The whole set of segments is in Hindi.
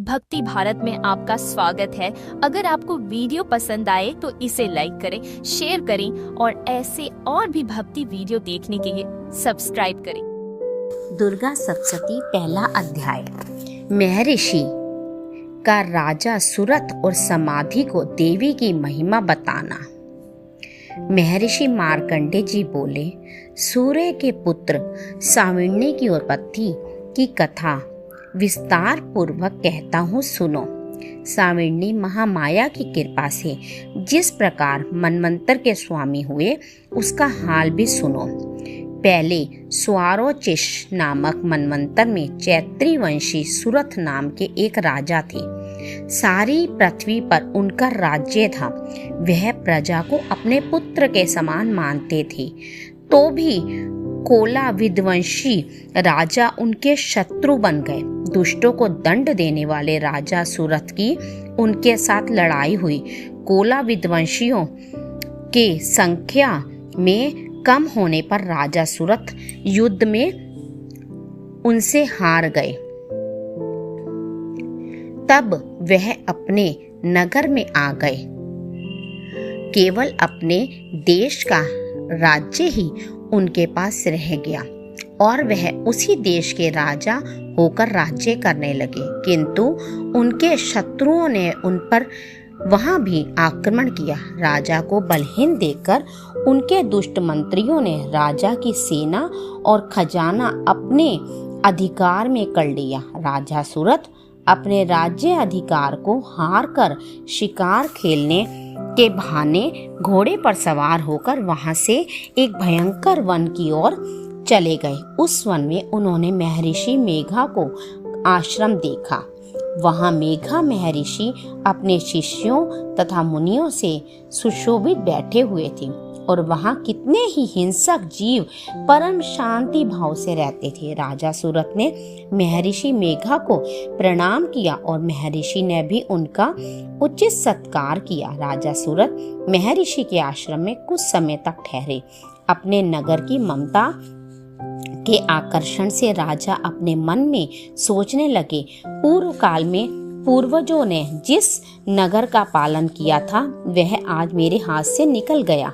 भक्ति भारत में आपका स्वागत है। अगर आपको वीडियो पसंद आए तो इसे लाइक करें, शेयर करें और ऐसे और भी भक्ति वीडियो देखने के लिए सब्सक्राइब करें। दुर्गा सप्तशती पहला अध्याय। महर्षि का राजा सूरत और समाधि को देवी की महिमा बताना। महर्षि मार्कंडेय जी बोले, सूर्य के पुत्र साविणी की उत्पत्ति की कथा विस्तार पूर्वक कहता हूँ, सुनो। साविणी महामाया की कृपा से जिस प्रकार मनवंतर के स्वामी हुए उसका हाल भी सुनो। पहले स्वारोचिष नामक मनवंतर में चैत्री वंशी सूरत नाम के एक राजा थे। सारी पृथ्वी पर उनका राज्य था। वह प्रजा को अपने पुत्र के समान मानते थे, तो भी कोला विध्वंसी राजा उनके शत्रु बन गए। दुष्टों को दंड देने वाले राजा सूरत की उनके साथ लड़ाई हुई। कोला विध्वंसियों के संख्या में कम होने पर राजा सूरत युद्ध में उनसे हार गए। तब वह अपने नगर में आ गए। केवल अपने देश का राज्य ही उनके पास रह गया और वह उसी देश के राजा होकर राज्य करने लगे। किंतु उनके शत्रुओं ने उन पर वहां भी आक्रमण किया। राजा को बलहीन देखकर उनके दुष्ट मंत्रियों ने राजा की सेना और खजाना अपने अधिकार में कर लिया। राजा सूरत अपने राज्य अधिकार को हार कर शिकार खेलने के बहाने घोड़े पर सवार होकर वहां से एक भयंकर वन की ओर चले गए। उस वन में उन्होंने महर्षि मेघा को आश्रम देखा। वहां मेघा महर्षि अपने शिष्यों तथा मुनियों से सुशोभित बैठे हुए थे और वहां कितने ही हिंसक जीव परम शांति भाव से रहते थे। राजा सूरत ने महर्षि मेघा को प्रणाम किया और महर्षि ने भी उनका उचित सत्कार किया। राजा सूरत महर्षि के आश्रम में कुछ समय तक ठहरे। अपने नगर की ममता के आकर्षण से राजा अपने मन में सोचने लगे, पूर्व काल में पूर्वजों ने जिस नगर का पालन किया था वह आज मेरे हाथ से निकल गया।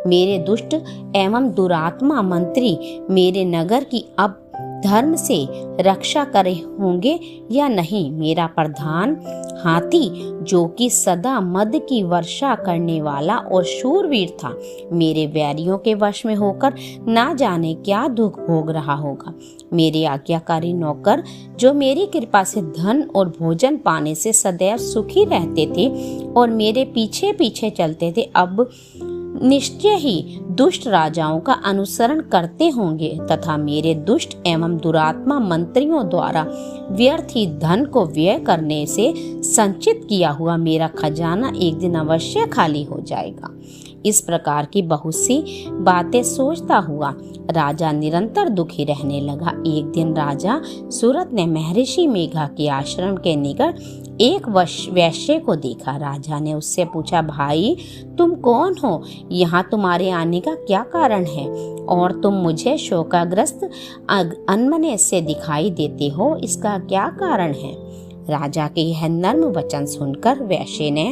मेरे दुष्ट एवं दुरात्मा मंत्री मेरे नगर की अब धर्म से रक्षा करे होंगे या नहीं। मेरा प्रधान हाथी, जो कि सदा मद की वर्षा करने वाला और शूरवीर था, मेरे वैरियों के वश में होकर ना जाने क्या दुख भोग रहा होगा। मेरे आज्ञाकारी नौकर, जो मेरी कृपा से धन और भोजन पाने से सदैव सुखी रहते थे और मेरे पीछे पीछे चलते थे, अब निश्चय ही दुष्ट राजाओं का अनुसरण करते होंगे तथा मेरे दुष्ट एवं दुरात्मा मंत्रियों द्वारा व्यर्थ ही धन को व्यय करने से संचित किया हुआ मेरा खजाना एक दिन अवश्य खाली हो जाएगा। इस प्रकार की बहुत सी बातें सोचता हुआ राजा निरंतर दुखी रहने लगा। एक दिन राजा सूरत ने महर्षि मेघा के आश्रम के निकट एक वैश्य को देखा। राजा ने उससे पूछा, भाई तुम कौन हो? यहाँ तुम्हारे आने का क्या कारण है और तुम मुझे शोकाग्रस्त अनमने से दिखाई देते हो, इसका क्या कारण है? राजा के यह नर्म वचन सुनकर वैश्य ने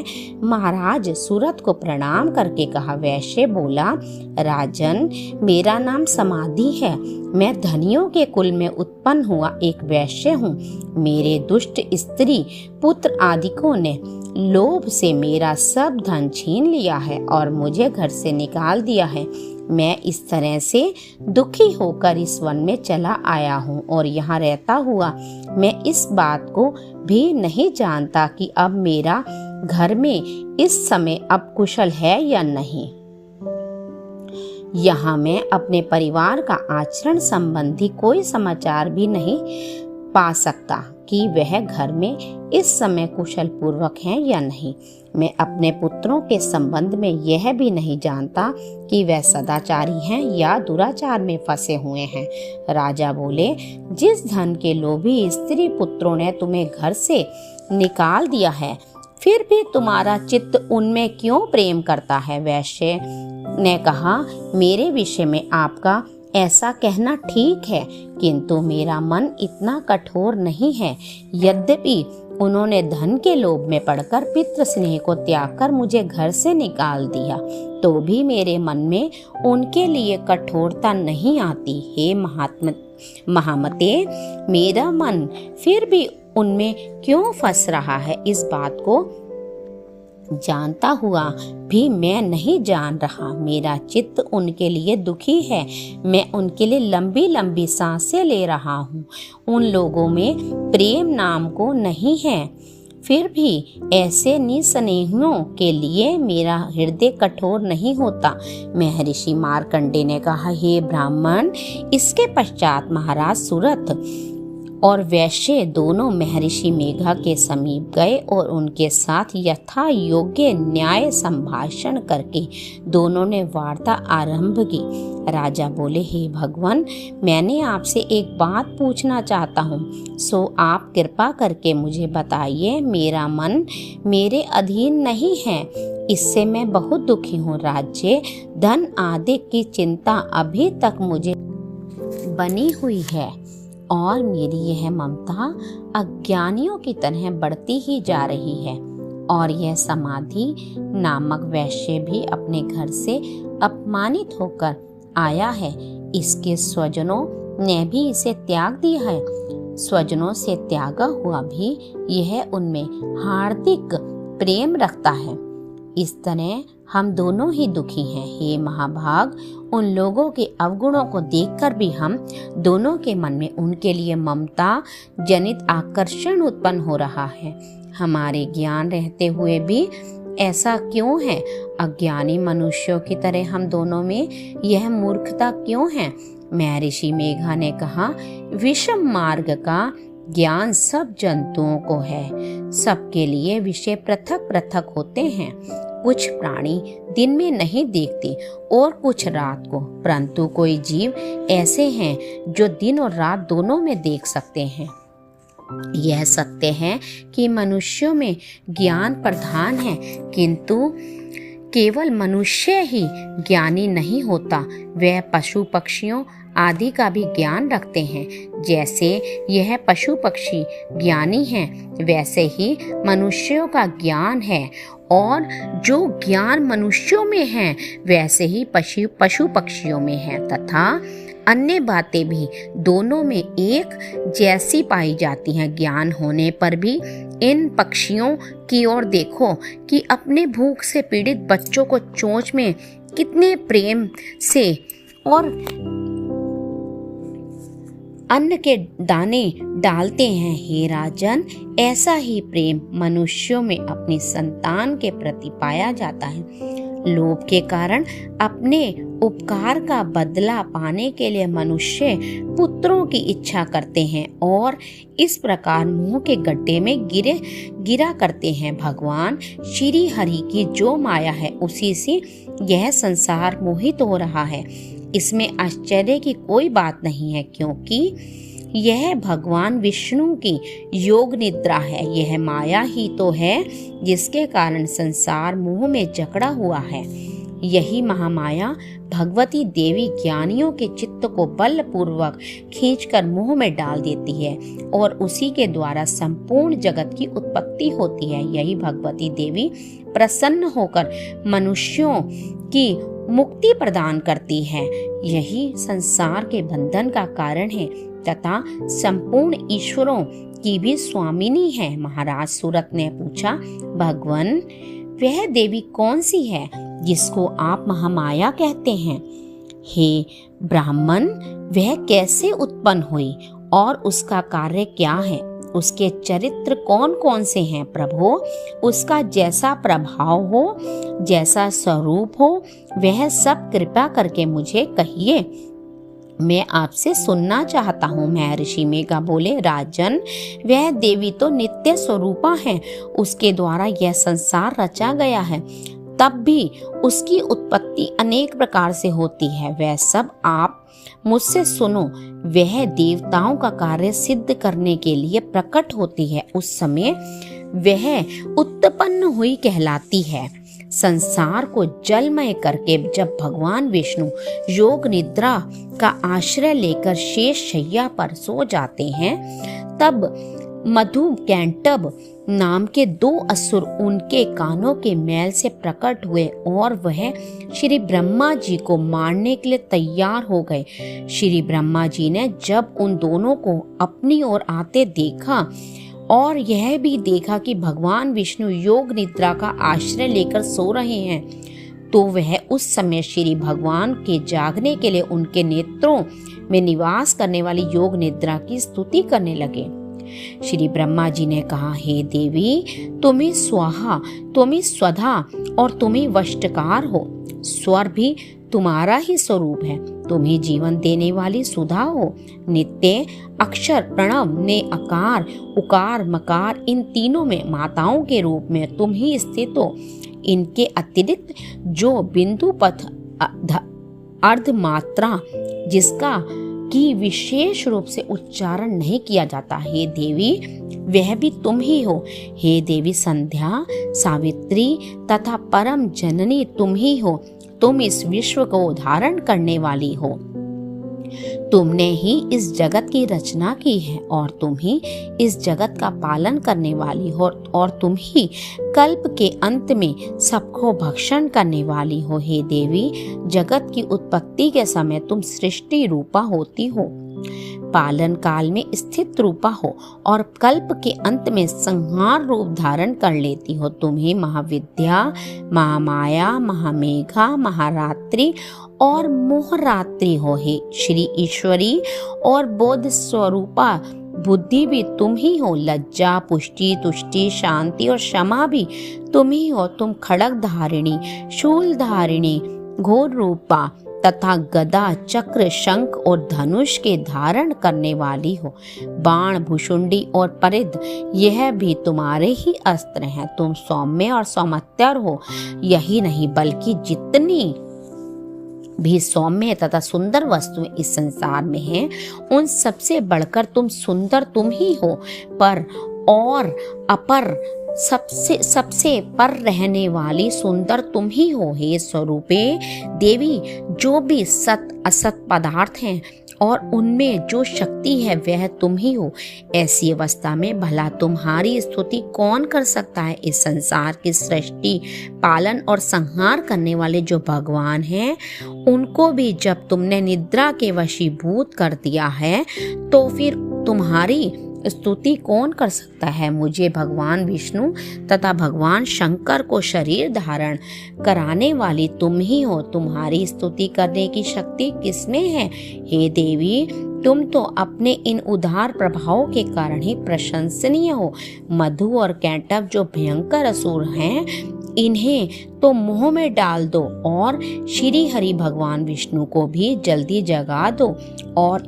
महाराज सूरत को प्रणाम करके कहा। वैश्य बोला, राजन, मेरा नाम समाधि है। मैं धनियों के कुल में उत्पन्न हुआ एक वैश्य हूँ। मेरे दुष्ट स्त्री पुत्र आदिकों ने लोभ से मेरा सब धन छीन लिया है और मुझे घर से निकाल दिया है। मैं इस तरह से दुखी होकर इस वन में चला आया हूँ और यहाँ रहता हुआ मैं इस बात को भी नहीं जानता कि अब मेरा घर में इस समय अब कुशल है या नहीं। यहाँ मैं अपने परिवार का आचरण संबंधी कोई समाचार भी नहीं पा सकता कि वह घर में इस समय कुशल पूर्वक हैं या नहीं। मैं अपने पुत्रों के संबंध में यह भी नहीं जानता कि वह सदाचारी हैं या दुराचार में फंसे हुए हैं। राजा बोले, जिस धन के लोभी स्त्री पुत्रों ने तुम्हें घर से निकाल दिया है, फिर भी तुम्हारा चित्त उनमें क्यों प्रेम करता है? वैश्य ने कहा, मेरे विषय में आपका ऐसा कहना ठीक है, किंतु मेरा मन इतना कठोर नहीं है। यद्यपि उन्होंने धन के लोभ में पड़कर पितृ स्नेह को त्याग कर मुझे घर से निकाल दिया, तो भी मेरे मन में उनके लिए कठोरता नहीं आती। हे महामते, मेरा मन फिर भी उनमें क्यों फंस रहा है, इस बात को जानता हुआ भी मैं नहीं जान रहा। मेरा चित्त उनके लिए दुखी है। मैं उनके लिए लंबी लंबी सांसें ले रहा हूँ। उन लोगों में प्रेम नाम को नहीं है, फिर भी ऐसे निस्नेहियों के लिए मेरा हृदय कठोर नहीं होता। महर्षि मार्कंडेय ने कहा, हे ब्राह्मण। इसके पश्चात महाराज सुरथ और वैश्य दोनों महर्षि मेघा के समीप गए और उनके साथ यथा योग्य न्याय संभाषण करके दोनों ने वार्ता आरंभ की। राजा बोले, हे भगवान, मैंने आपसे एक बात पूछना चाहता हूँ, सो आप कृपा करके मुझे बताइए। मेरा मन मेरे अधीन नहीं है, इससे मैं बहुत दुखी हूँ। राज्य धन आदि की चिंता अभी तक मुझे बनी हुई है और मेरी यह ममता अज्ञानियों की तरह बढ़ती ही जा रही है। और यह समाधि नामक वैश्य भी अपने घर से अपमानित होकर आया है। इसके स्वजनों ने भी इसे त्याग दिया है। स्वजनों से त्यागा हुआ भी यह उनमें हार्दिक प्रेम रखता है। इस तरह हम दोनों ही दुखी हैं। हे महाभाग, उन लोगों के अवगुणों को देखकर भी हम दोनों के मन में उनके लिए ममता जनित आकर्षण उत्पन्न हो रहा है। हमारे ज्ञान रहते हुए भी ऐसा क्यों है? अज्ञानी मनुष्यों की तरह हम दोनों में यह मूर्खता क्यों है? महर्षि मेघा ने कहा, विषम मार्ग का ज्ञान सब जंतुओं को है। सबके लिए विषय पृथक पृथक होते हैं। कुछ प्राणी दिन में नहीं देखते और कुछ रात को, परंतु कोई जीव ऐसे हैं जो दिन और रात दोनों में देख सकते हैं। यह सत्य है कि मनुष्यों में ज्ञान प्रधान है, किंतु केवल मनुष्य ही ज्ञानी नहीं होता। वह पशु पक्षियों आदि का भी ज्ञान रखते हैं। जैसे यह पशु पक्षी ज्ञानी हैं, वैसे ही मनुष्यों का ज्ञान है, और जो ज्ञान मनुष्यों में है वैसे ही पशु पक्षियों में है, तथा अन्य बातें भी दोनों में एक जैसी पाई जाती हैं। ज्ञान होने पर भी इन पक्षियों की ओर देखो कि अपने भूख से पीड़ित बच्चों को चोंच में कितने प्रेम से और अन्न के दाने डालते हैं। हे राजन, ऐसा ही प्रेम मनुष्यों में अपनी संतान के प्रति पाया जाता है। लोभ के कारण अपने उपकार का बदला पाने के लिए मनुष्य पुत्रों की इच्छा करते हैं और इस प्रकार मुंह के गड्ढे में गिरा करते हैं। भगवान श्री हरि की जो माया है उसी से यह संसार मोहित हो रहा है। इसमें आश्चर्य की कोई बात नहीं है, क्योंकि यह भगवान विष्णु की योग निद्रा है। यह माया ही तो है जिसके कारण संसार मोह में जकड़ा हुआ है। यही महामाया भगवती देवी ज्ञानियों के चित्त को बलपूर्वक खींचकर मुंह में डाल देती है और उसी के द्वारा संपूर्ण जगत की उत्पत्ति होती है। यही भगवती देवी प्रसन्न होकर मनुष्यों की मुक्ति प्रदान करती है। यही संसार के बंधन का कारण है तथा संपूर्ण ईश्वरों की भी स्वामिनी है। महाराज सुरथ ने पूछा, भगवान, वह देवी कौन सी है जिसको आप महामाया कहते हैं? हे ब्राह्मण, वह कैसे उत्पन्न हुई और उसका कार्य क्या है? उसके चरित्र कौन कौन से हैं प्रभु? उसका जैसा प्रभाव हो, जैसा स्वरूप हो, वह सब कृपा करके मुझे कहिए, मैं आपसे सुनना चाहता हूँ। महर्षि मेघा बोले, राजन, वह देवी तो नित्य स्वरूपा है। उसके द्वारा यह संसार रचा गया है, तब भी उसकी उत्पत्ति अनेक प्रकार से होती है। वह सब आप मुझसे सुनो। वह देवताओं का कार्य सिद्ध करने के लिए प्रकट होती है। उस समय वह उत्पन्न हुई कहलाती है। संसार को जलमय करके जब भगवान विष्णु योग निद्रा का आश्रय लेकर शेष शैया पर सो जाते हैं, तब मधु कैंटब नाम के 2 असुर उनके कानों के मैल से प्रकट हुए और वह श्री ब्रह्मा जी को मारने के लिए तैयार हो गए। श्री ब्रह्मा जी ने जब उन दोनों को अपनी ओर आते देखा और यह भी देखा कि भगवान विष्णु योग निद्रा का आश्रय लेकर सो रहे हैं, तो वह उस समय श्री भगवान के जागने के लिए उनके नेत्रों में निवास करने वाली योग निद्रा की स्तुति करने लगे। श्री ब्रह्मा जी ने कहा, हे देवी, तुम्ही स्वाहा, तुम्ही स्वधा और तुम्ही वष्टकार हो। स्वर भी तुम्हारा ही स्वरूप है। तुम्ही जीवन देने वाली सुधा हो। नित्य अक्षर प्रणव ने आकार उकार मकार इन तीनों में माताओं के रूप में तुम ही स्थित हो। इनके अतिरिक्त जो बिंदु पथ अर्ध मात्रा जिसका की विशेष रूप से उच्चारण नहीं किया जाता, हे देवी, वह भी तुम ही हो। हे देवी संध्या, सावित्री तथा परम जननी तुम ही हो। तुम इस विश्व को धारण करने वाली हो। तुमने ही इस जगत की रचना की है और तुम ही इस जगत का पालन करने वाली हो और तुम ही कल्प के अंत में सबको भक्षण करने वाली हो। हे देवी, जगत की उत्पत्ति के समय तुम सृष्टि रूपा होती हो, पालन काल में स्थित रूपा हो और कल्प के अंत में संहार रूप धारण कर लेती हो। तुम ही महाविद्या, महामाया, महामेघा, महारात्रि और मोहरात्रि हो। हे श्री ईश्वरी और बोध स्वरूपा बुद्धि भी तुम ही हो। लज्जा, पुष्टि, तुष्टि, शांति और क्षमा भी तुम ही हो। तुम खड़ग धारिणी, शूल धारिणी, घोर रूपा तथा गदा, चक्र, शंख और धनुष के धारण करने वाली हो। बाण, भुषुंडी और परिध यह भी तुम्हारे ही अस्त्र हैं। तुम सौम्य और सौमत्यर हो। यही नहीं बल्कि जितनी भी सौम्य तथा सुंदर वस्तुएं इस संसार में हैं, उन सबसे बढ़कर तुम ही हो। पर और अपर सबसे पर रहने वाली सुंदर तुम ही हो। हे स्वरूपे देवी, जो भी सत असत पदार्थ हैं और उनमें जो शक्ति है वह तुम ही हो। ऐसी अवस्था में भला तुम्हारी स्तुति कौन कर सकता है। इस संसार की सृष्टि, पालन और संहार करने वाले जो भगवान हैं, उनको भी जब तुमने निद्रा के वशीभूत कर दिया है, तो फिर तुम्हारी स्तुति कौन कर सकता है। मुझे भगवान विष्णु तथा भगवान शंकर को शरीर धारण कराने वाली तुम ही हो। तुम्हारी स्तुति करने की शक्ति किसमें है। हे देवी, तुम तो अपने इन उदार प्रभावों के कारण ही प्रशंसनीय हो। मधु और कैंटव जो भयंकर असुर हैं, इन्हें तो मुंह में डाल दो और श्री हरि भगवान विष्णु को भी जल्दी जगा दो और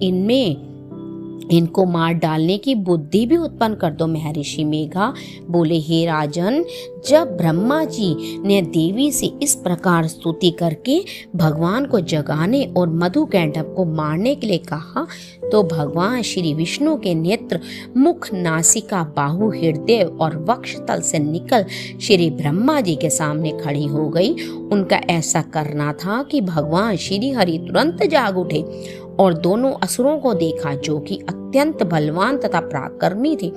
इनको मार डालने की बुद्धि भी उत्पन्न कर दो। महर्षि मेघा बोले, हे राजन, जब ब्रह्मा जी ने देवी से इस प्रकार स्तुति करके भगवान को जगाने और मधु कैंटव को मारने के लिए कहा, तो भगवान श्री विष्णु के नेत्र, मुख, नासिका, बाहु, हृदय और वक्षस्थल से निकल श्री ब्रह्मा जी के सामने खड़ी हो गई। उनका ऐसा करना था कि भगवान श्री हरि तुरंत जाग उठे और दोनों असुरों को देखा, जो कि अत्यंत बलवान तथा पराक्रमी थे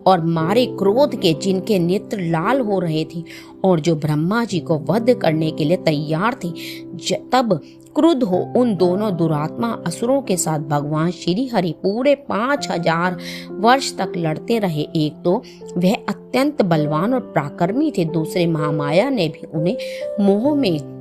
और मारे क्रोध के, जिनके नेत्र लाल हो रहे थे और जो ब्रह्मा जी को वध करने के लिए तैयार थे। तब क्रुद्ध हो उन दोनों दुरात्मा असुरों के साथ भगवान श्री हरि पूरे 5000 वर्ष तक लड़ते रहे। एक तो वह अत्यंत बलवान और पराक्रमी थे, दूसरे महामाया ने भी उन्हें मोह में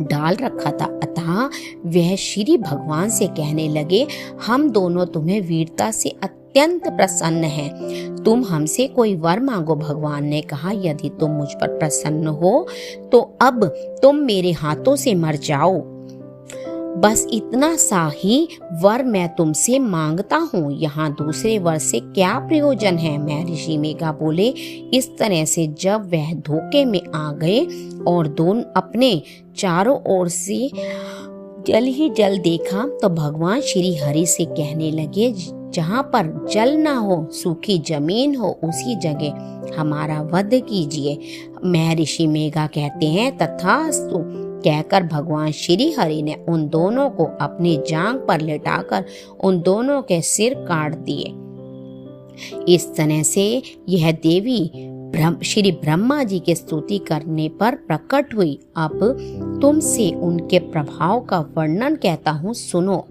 डाल रखा था। अतः वह श्री भगवान से कहने लगे, हम दोनों तुम्हें वीरता से अत्यंत प्रसन्न हैं। तुम हमसे कोई वर मांगो। भगवान ने कहा, यदि तुम मुझ पर प्रसन्न हो तो अब तुम मेरे हाथों से मर जाओ। बस इतना सा ही वर मैं तुमसे मांगता हूँ। यहाँ दूसरे वर से क्या प्रयोजन है। महर्षि मेघा बोले, इस तरह से जब वह धोखे में आ गए और दोनों अपने चारों ओर से जल ही जल देखा, तो भगवान श्री हरि से कहने लगे, जहाँ पर जल ना हो, सूखी जमीन हो, उसी जगह हमारा वध कीजिए। महर्षि मेघा कहते हैं, तथास्तु कहकर भगवान श्री हरि ने उन दोनों को अपनी जांघ पर लेटाकर उन दोनों के सिर काट दिए। इस तरह से यह देवी श्री ब्रह्मा जी की स्तुति करने पर प्रकट हुई। अब तुमसे उनके प्रभाव का वर्णन कहता हूँ, सुनो।